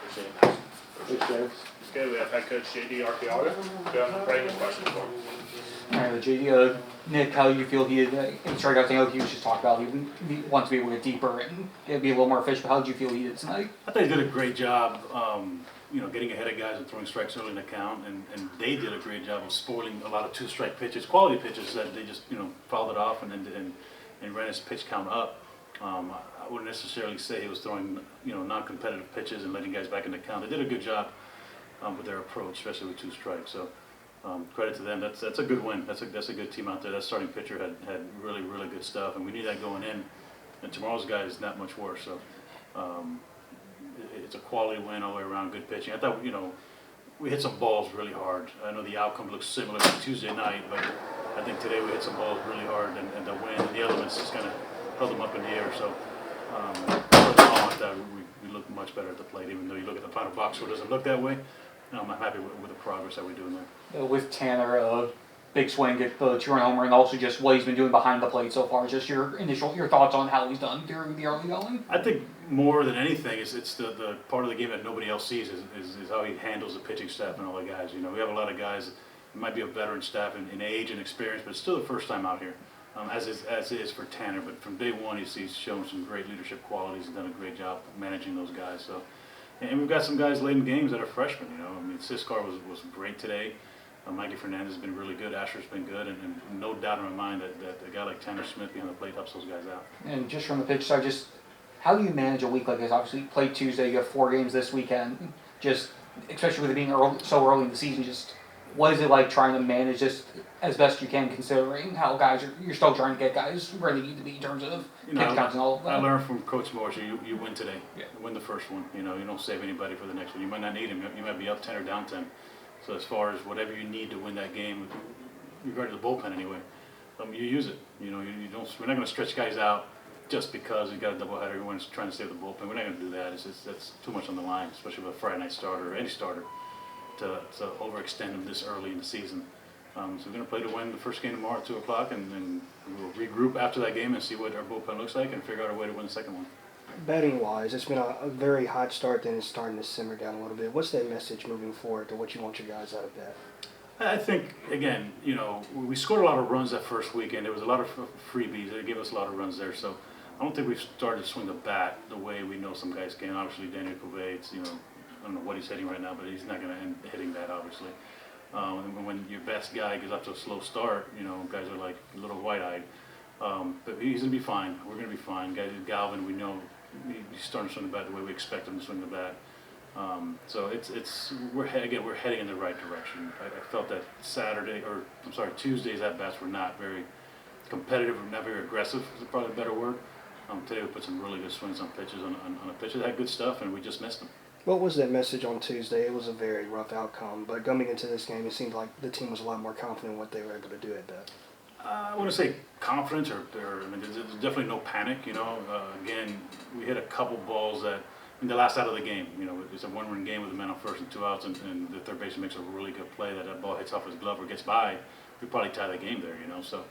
appreciate it, guys. Thanks, Dennis. Okay, we have head coach JD Arteaga. Do you have any questions for him? Alright, JD, Nick, how do you feel he started out saying, he was just talking about he wants to be able to get deeper and be a little more efficient, but how did you feel he did tonight? I think he did a great job, getting ahead of guys and throwing strikes early in the count, and they did a great job of spoiling a lot of two-strike pitches, quality pitches that they just, fouled it off and ran his pitch count up. I wouldn't necessarily say he was throwing, non-competitive pitches and letting guys back in the count. They did a good job with their approach, especially with two strikes. So credit to them. That's a good win. That's a good team out there. That starting pitcher had really, really good stuff, and we need that going in. And tomorrow's guy is not much worse. So it's a quality win all the way around. Good pitching. I thought, we hit some balls really hard. I know the outcome looks similar to Tuesday night, but I think today we hit some balls really hard, and the wind and the elements just kind of held them up in the air. So for the moment, we look much better at the plate, even though you look at the final box score, it doesn't look that way. I'm happy with the progress that we're doing there. With Tanner, big swing, get the 2-run homer, and also just what he's been doing behind the plate so far. Just your thoughts on how he's done through the early going. I think more than anything, it's the part of the game that nobody else sees is how he handles the pitching staff and all the guys. We have a lot of guys. It might be a veteran staff in age and experience, but it's still the first time out here, as it is for Tanner. But from day one, he's shown some great leadership qualities and done a great job managing those guys. So. And we've got some guys late in games that are freshmen, Siskar was great today. Mikey Fernandez has been really good. Asher's been good, and no doubt in my mind that a guy like Tanner Smith behind the plate helps those guys out. And just from the pitch side, just how do you manage a week like this? Obviously, you played Tuesday, you have 4 games this weekend. Just, especially with it being so early in the season, just what is it like trying to manage this as best you can, considering how you're still trying to get guys where they need to be in terms of pitch counts and all of that? I learned from Coach Morris, you win today. Yeah. You win the first one. You don't save anybody for the next one. You might not need him. You might be up 10 or down 10. So as far as whatever you need to win that game, regarding the bullpen anyway, you use it. You don't. We're not going to stretch guys out just because you got a doubleheader. Everyone's trying to save the bullpen. We're not going to do that. That's too much on the line, especially with a Friday night starter or any starter, to overextend them this early in the season. So we're going to play to win the first game tomorrow at 2 o'clock, and we'll regroup after that game and see what our bullpen looks like and figure out a way to win the second one. Batting wise, it's been a very hot start, then it's starting to simmer down a little bit. What's that message moving forward to what you want your guys out of bat? I think, again, we scored a lot of runs that first weekend. There was a lot of freebies. They gave us a lot of runs there. So I don't think we've started to swing the bat the way we know some guys can. Obviously, Daniel Covey, I don't know what he's hitting right now, but he's not going to end hitting that, obviously. And when your best guy gets up to a slow start, guys are like a little wide-eyed. But he's going to be fine. We're going to be fine. Guys, Galvin, we know he's starting to swing the bat the way we expect him to swing the bat. So we're heading in the right direction. I felt that Tuesday's at-bats were not very competitive, or not very aggressive, is probably a better word. Today we put some really good swings on pitches, on a pitch that had good stuff, and we just missed them. What was that message on Tuesday? It was a very rough outcome, but coming into this game, it seemed like the team was a lot more confident in what they were able to do at bat. I wouldn't say confidence, there's definitely no panic. Again, we hit a couple balls that in the last out of the game. It's a 1-run game with a man on first and 2 outs, and the third baseman makes a really good play that ball hits off his glove or gets by. We probably tie the game there. So,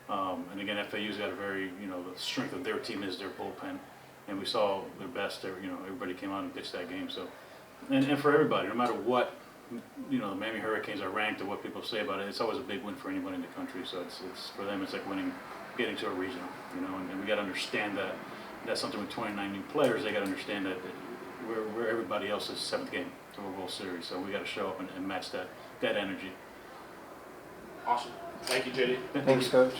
and again, FAU's got a very the strength of their team is their bullpen, and we saw their best there. Everybody came out and pitched that game. So, and for everybody, no matter what. The Miami Hurricanes are ranked, or what people say about it. It's always a big win for anybody in the country. So it's for them. It's like getting to a regional. And we got to understand that. That's something with 29 new players. They got to understand that we're everybody else's 7th game to a World Series. So we got to show up and match that energy. Awesome. Thank you, JD. Thanks, Coach.